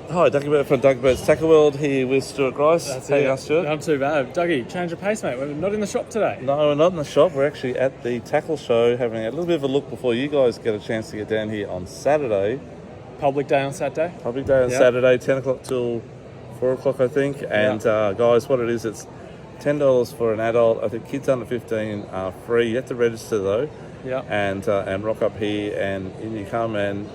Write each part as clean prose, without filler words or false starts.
Hi, Dougie Bird from Dougie Bird's Tackle World here with Stuart Grice. That's How it. you going, Stuart? Not too bad. Dougie, change of pace, mate. We're not in the shop today. No, we're not in the shop. We're actually at the Tackle Show having a little bit of a look before you guys get a chance to get down here on Saturday. Public day on Saturday. Public day on Saturday, 10 o'clock till 4 o'clock, I think. And guys, what it is, it's $10 for an adult. I think kids under 15 are free. You have to register though. Yeah. And rock up here, and in you come, and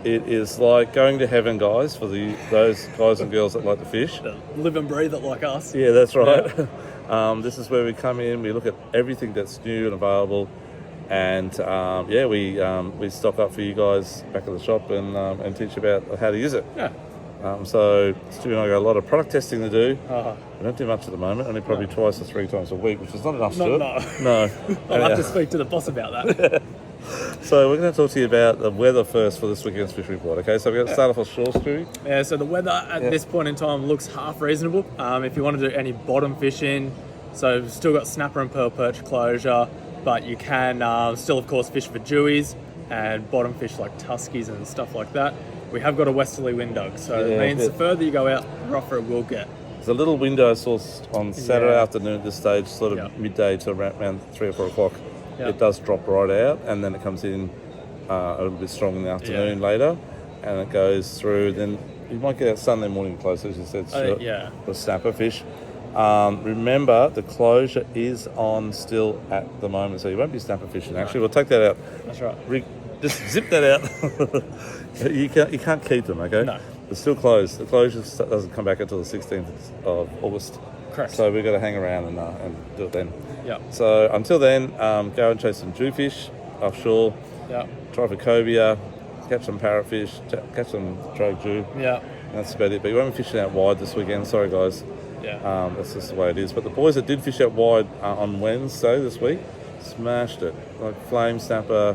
it is like going to heaven, guys, for those guys and girls that like to fish. Live and breathe it like us. Yeah, that's right. Yeah. This is where we come in. We look at everything that's new and available, and we stock up for you guys back at the shop and teach you about how to use it. Yeah. So Stu and I got a lot of product testing to do. Uh-huh. We don't do much at the moment, only probably twice or 3 times a week, which is not enough, Stuart. No. No. I'll have to speak to the boss about that. So we're going to talk to you about the weather first for this weekend's fish report. Okay, so we're going to start off on shore, Stu. Yeah, so the weather at this point in time looks half reasonable. If you want to do any bottom fishing, so we've still got snapper and pearl perch closure, but you can still, of course, fish for dewies and bottom fish like tuskies and stuff like that. We have got a westerly wind, Doug, so it means the further you go out, the rougher it will get. There's a little window source on Saturday afternoon at this stage, sort of midday to around 3 or 4 o'clock. Yep. It does drop right out, and then it comes in a little bit strong in the afternoon later, and it goes through. Then you might get out Sunday morning close, as you said, Stuart, for snapper fish. Remember, the closure is on still at the moment, so you won't be snapper fishing. Actually, we'll take that out. That's right. Just zip that out. You can't keep them, okay? No. They're still closed. The closure doesn't come back until the 16th of August. Correct. So we've got to hang around and do it then. Yeah. So until then, go and chase some jewfish offshore. Yeah. Try for cobia, catch some parrotfish, catch some drag jew. Yeah. That's about it. But you won't be fishing out wide this weekend. Sorry, guys. Yeah. That's just the way it is. But the boys that did fish out wide on Wednesday this week smashed it. Like flame snapper,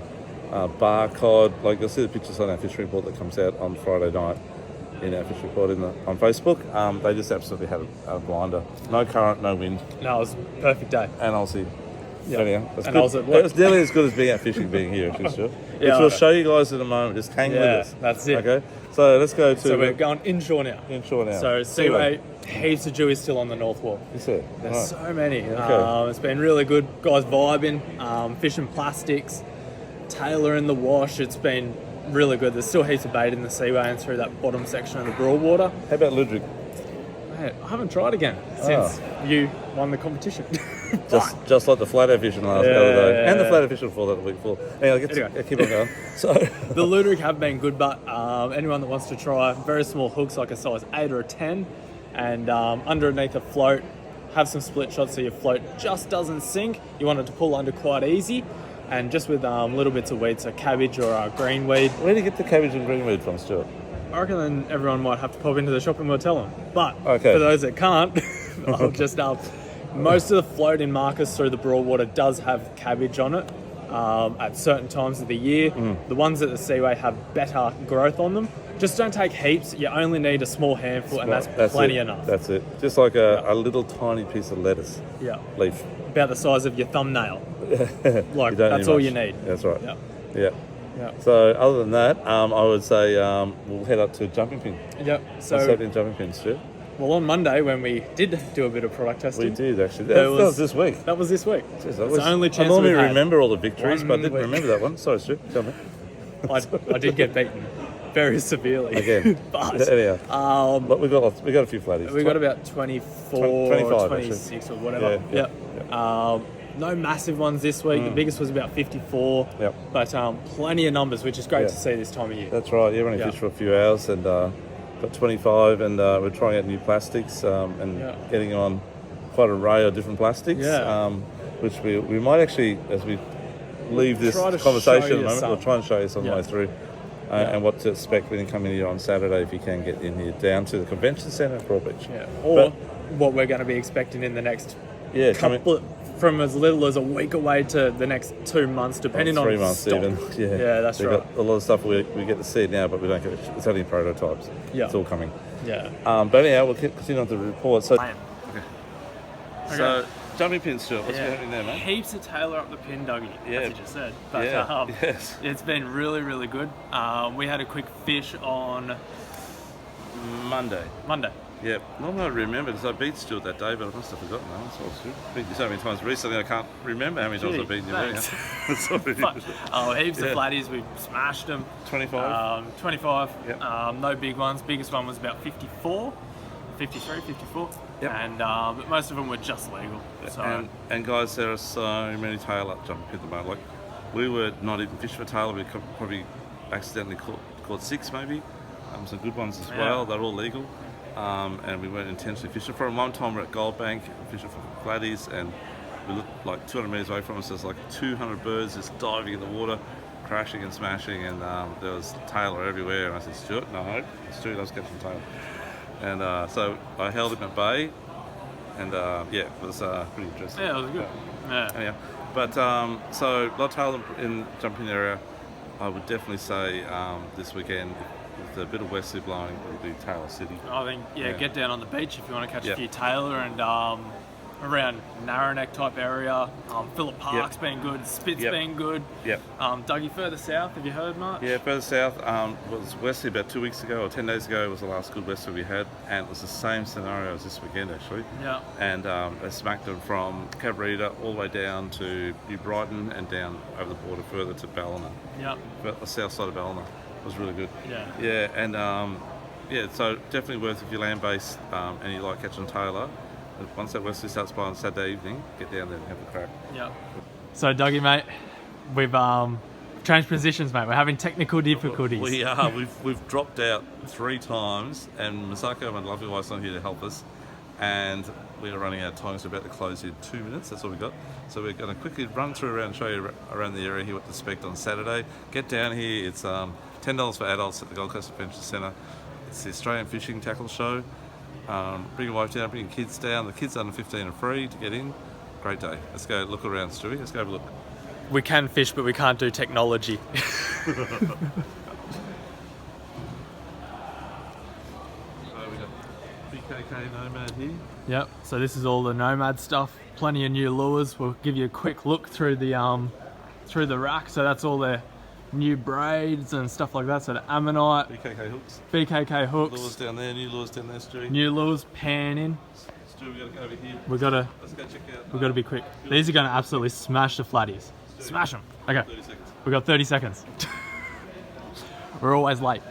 bar cod. Like you'll see the pictures on our fish report that comes out on Friday night. In our fish report on Facebook, they just absolutely had a blinder. No current, no wind. No, it was a perfect day. And Aussie. Yeah. Anyhow, And I was at work. It was nearly as good as being out fishing being here, actually, Stuart. Which we'll show you guys in a moment. Just hang with us. That's it. Okay, so let's go to... So we're going inshore now. Inshore now. So Seaway, heaps of dewies still on the North Wall. You see? There's so many. Okay. It's been really good. Guys vibing, fishing plastics, Taylor in the wash. It's been really good. There's still heaps of bait in the Seaway and through that bottom section of the Broadwater. How about Ludwig? Mate, I haven't tried again since you won the competition. just like the flathead fishing the other day. And the flathead fishing before that the week before. Anyway, keep on going. So the Ludwig have been good, but anyone that wants to try very small hooks like a size 8 or a 10 and underneath a float, have some split shots so your float just doesn't sink. You want it to pull under quite easy. And just with little bits of weed, so cabbage or green weed. Where do you get the cabbage and green weed from, Stuart? I reckon then everyone might have to pop into the shop and we'll tell them. But for those that can't, I'll just most of the float in Marcus through the Broadwater does have cabbage on it at certain times of the year. The ones at the Seaway have better growth on them. Just don't take heaps. You only need a small handful, and that's plenty enough. That's it. Just like a little tiny piece of lettuce leaf. About the size of your thumbnail. Like, that's all you need. That's right. Yeah. So other than that, I would say we'll head up to Jumping Pin. Yep. So what's happening in Jumping Pin, Stu? Well, on Monday when we did do a bit of product testing, we did actually. That was this week. That was this week. Jeez, it's the only chance I normally we've had. remember all the victories, but I didn't remember that one. Sorry, Stu. Tell me. I did get beaten very severely. Again. But anyhow. But we got a few flatties. We got about 24, 25, 26 actually. or whatever. Yeah. No massive ones this week. The biggest was about 54. Yep. But plenty of numbers, which is great to see this time of year. That's right. Yeah, we only fished for a few hours and got 25, and we're trying out new plastics and getting on quite an array of different plastics. Which we might actually, as we leave this conversation at the moment, we'll try and show you some way through. And what to expect when you come in here on Saturday if you can get in here down to the convention centre at Broadbeach. Yeah. Or what we're going to be expecting in the next couple, from as little as a week away to the next 2 months, depending on 3 months stock. even. Yeah, that's right. Got a lot of stuff we get to see now, but we don't get it's only prototypes. Yeah. It's all coming. Yeah. But anyhow, we'll continue on the report. So, Okay. So jumping pin, Stuart, what's happening there, mate? Heaps of Taylor up the pin, Dougie, as you just said. But yes. it's been really, really good. We had a quick fish on Monday. Monday. Yeah, normally I remember because I beat Stuart that day, but I must have forgotten that. So I've beaten you so many times recently, I can't remember how many times I've beaten you. Sorry. Heaps of flatties. We smashed them. 25? 25. Yep. No big ones. Biggest one was about 54, 53, 54. Yep. And but most of them were just legal. So. And guys, there are so many tailor jumping at the moment. Like, we were not even fishing for tailor. We probably accidentally caught 6 maybe. Some good ones as well. They're all legal. And we weren't intentionally fishing for them. One time we're at Goldbank fishing for flatties, and we looked like 200 metres away from us. There's like 200 birds just diving in the water, crashing and smashing, and there was tailor everywhere. And I said, Stuart, no, Stuart does catch some tailor. And so I held him at bay, and it was pretty interesting. Yeah, it was good. Yeah. Anyhow, but so a lot of tailor in jumping area. I would definitely say this weekend, with a bit of westerly blowing, it would be Taylor City. I think, get down on the beach if you want to catch a few tailor, and around Narrowneck type area. Phillip Park's been good, Spit's been good. Dougie, further south, have you heard much? Yeah, further south was westerly about 2 weeks ago, or 10 days ago was the last good westerly we had, and it was the same scenario as this weekend actually. Yeah. And they smacked them from Cabarita all the way down to New Brighton and down over the border further to Ballina. Yeah. But the south side of Ballina was really good. Yeah. Yeah, and so definitely worth if you're land-based and you like catching tailor. Once that westerly starts by on Saturday evening, get down there and have a crack. Yeah. So Dougie, mate, we've changed positions, mate. We're having technical difficulties. We are. We've dropped out 3 times, and Masako, my lovely wife's not here to help us, and we are running out of time. So we're about to close in 2 minutes. That's all we've got. So we're going to quickly run through around and show you around the area here what to expect on Saturday. Get down here. It's $10 for adults at the Gold Coast Adventure Centre. It's the Australian Fishing Tackle Show. Bring your wife down, bring your kids down. The kids under 15 are free to get in. Great day. Let's go look around, Stewie. Let's go have a look. We can fish, but we can't do technology. So we got BKK Nomad here. Yep. So this is all the Nomad stuff. Plenty of new lures. We'll give you a quick look through the rack. So that's all their new braids and stuff like that. So the ammonite, BKK hooks, lures down there, new lures down there, Stu. New lures, panning. Stu, we gotta go over here. Let's go check out. We've got to be quick. These are going to absolutely smash the flatties. Stu, smash them. Okay. 30 seconds. We got 30 seconds. We're always late.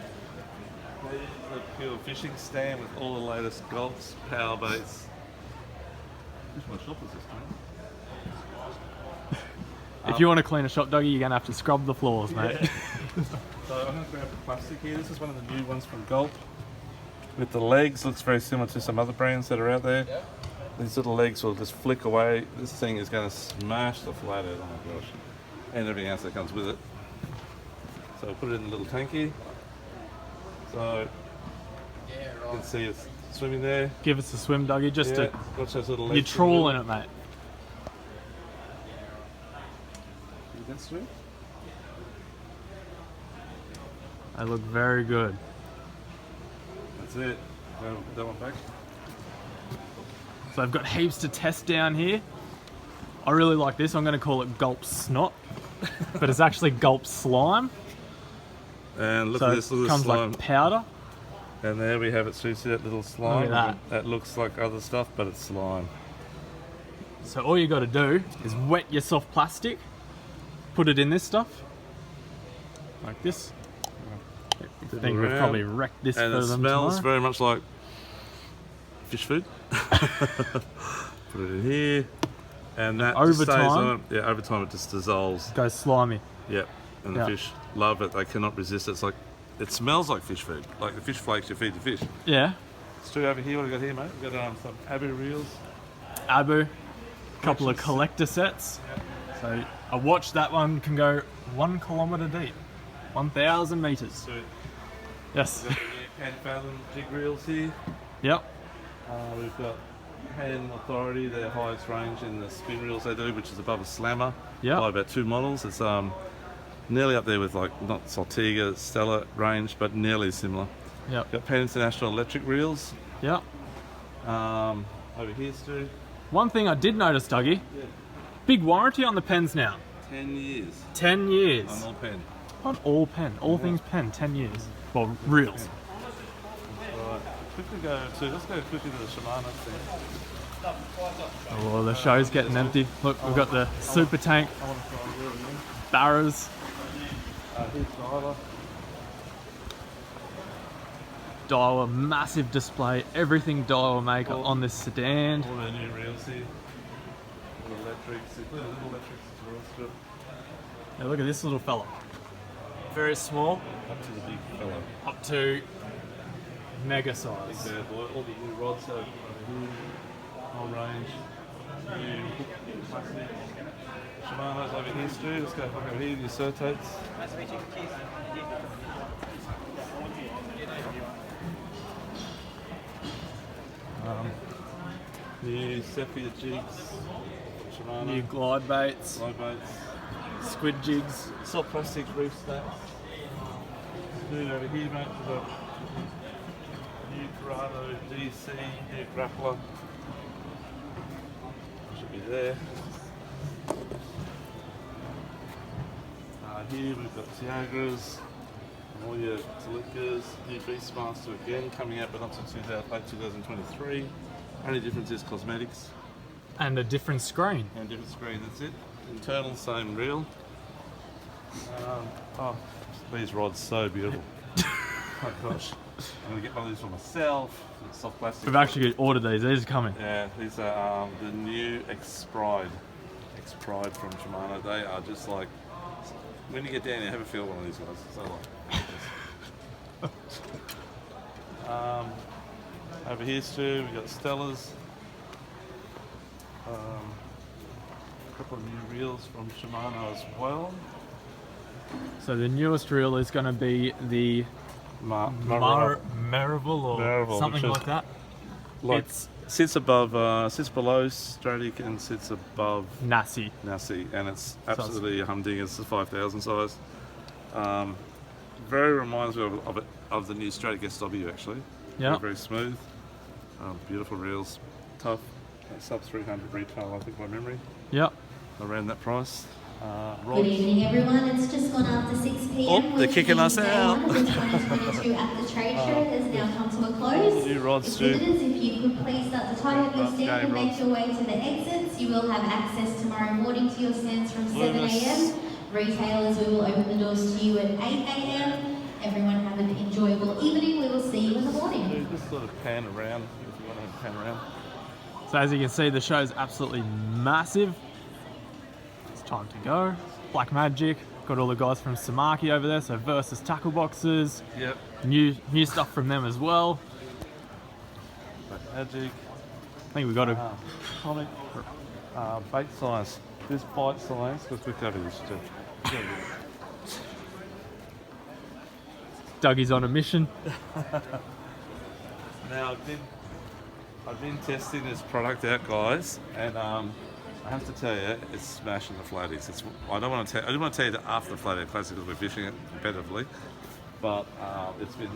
There's the pure fishing stand with all the latest gulps, power baits. Which one shop is this, mate? If you want to clean a shop, Dougie, you're going to have to scrub the floors, mate. So I'm going to grab the plastic here. This is one of the new ones from Gulp. With the legs, looks very similar to some other brands that are out there. Yeah. These little legs will just flick away. This thing is going to smash the flathead, oh my gosh. And everything else that comes with it. So I'll put it in the little tank here. So you can see it's swimming there. Give us a swim, Dougie, just to... Watch those little legs. You're trawling it, mate. They look very good. That's it. Put that one back. So I've got heaps to test down here. I really like this. I'm going to call it Gulp Snot, but it's actually Gulp Slime. And look at this little slime. It comes like powder. And there we have it. So you see that little slime? Look at that. That looks like other stuff, but it's slime. So all you got to do is wet your soft plastic. Put it in this stuff, like this. I think we've probably wrecked this for them. And it smells very much like fish food. Put it in here, and that over time, on. Yeah, over time it just dissolves. Goes slimy. Yep, and the fish love it. They cannot resist it. It's like it smells like fish food, like the fish flakes you feed the fish. Yeah. Straight over here, what have we got here, mate? We've got some Abu reels. Abu, a couple of collector sets. Yep. So a watch, that one can go 1 kilometre deep, 1,000 metres. Sweet. Yes. We've got the 10 fathom jig reels here. Yep. We've got Hand Authority, their highest range in the spin reels they do, which is above a slammer by about 2 models. It's nearly up there with like not Saltiga, Stella range, but nearly similar. Yep. Got Penn International electric reels. Yep. Over here, Stu. One thing I did notice, Dougie. Yeah. Big warranty on the pens now. 10 years. 10 years. On all pen. On all pen. All things pen. 10 years. Well, reels. Right. quickly let's go quickly to the Shimano thing. Oh, the show's getting empty. Look, we've got the super tank, barrows. Here's Dialer. Daiwa, massive display. Everything Daiwa make on this sedan. All their new reels here. All electrics. Little electrics as well still. Now look at this little fella. Very small. Up to the big fellow. Up to mega size. Big bad boy. All the new rods over here. Whole range. New plastic. Shimano's over here, Stu. Let's go over here. New Certates. Nice to meet you. Cheers. New Sepia jigs. Shimano. New glide baits. Squid jigs. Soft plastic reef stacks. Dude over here, mate, for the new Corrado DC, new grappler. Should be there. Here we've got Tiagras, all your Talikas, new Beastmaster again coming out, but not until late 2023. Only difference is cosmetics. And a different screen. And different screen, that's it. Internal, same reel. These rods so beautiful. Oh gosh. I'm gonna get one of these for myself. Soft plastic. We've actually ordered these. These are coming. Yeah, these are the new X-Pride from Shimano. They are just like, when you get down here, have a feel one of these guys. So like. Over here, Stu, we got Stellas. A couple of new reels from Shimano as well. So the newest reel is going to be the Marvel or something like that. Like it sits below Stradic and sits above Nassi, and it's absolutely a humdinger. It's the 5000 size. Very reminds me of the new Stradic SW actually. Yeah. Very smooth. Beautiful reels, tough. Sub 300 retail, I think, by memory. Yep. Around that price. Good evening, everyone. It's just gone after 6 p.m. They're kicking us out. The 2022 AFTA trade show has now come to a close. New rods, Visitors, if you could please start to tie up your stand and make your way to the exits. You will have access tomorrow morning to your stands from 7 a.m. Retailers, we will open the doors to you at 8 a.m. Everyone have an enjoyable evening. We will see you in the morning. Just sort of pan around if you want to pan around. So as you can see, the show's absolutely massive. It's time to go. Black Magic, got all the guys from Samaki over there, so Versus tackle boxes. Yep. New stuff from them as well. Black Magic. I think we got a comic bait size. This bite size, let's look over this too. Dougie's on a mission. Now I've been testing this product out, guys, and I have to tell you, it's smashing the flaties. I don't want to tell you that after the flathead classic because we're fishing it competitively, but it's been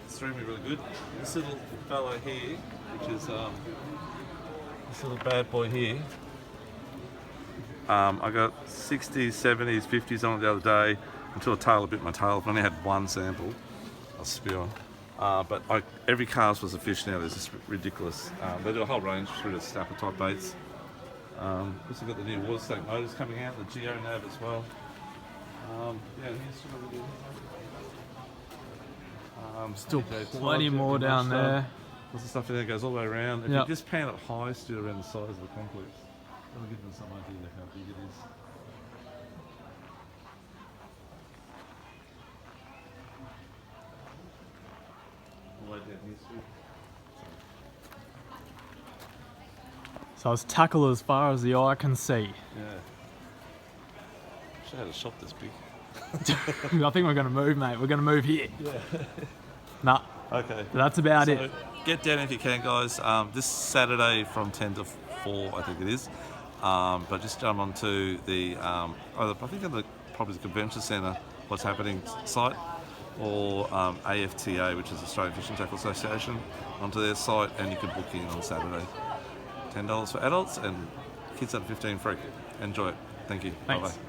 extremely really good. This little fellow here, which is this little bad boy here, I got 60s, 70s, 50s on it the other day until a tail bit my tail. I've only had one sample. I'll spew on. But every cast was a fish now. It's just ridiculous. They do a whole range through the snapper type baits. Also got the new water snake motors coming out, the Geo Nav as well. Yeah, Still plenty more down there. Lots of stuff in there goes all the way around. If you just pan it high, still around the size of the complex, that'll give them some idea of how big it is. So it's tackle as far as the eye can see. Yeah. Should have had a shop this big. I think we're going to move, mate. We're going to move here. Yeah. Nah. Okay. That's about it. Get down if you can, guys. This Saturday from 10 to 4, I think it is. But just jump onto the, I think probably the convention centre, what's happening site, or AFTA, which is Australian Fishing Tackle Association, onto their site, and you can book in on Saturday. $10 for adults and kids under 15 free. Enjoy it. Thank you. Thanks. Bye-bye.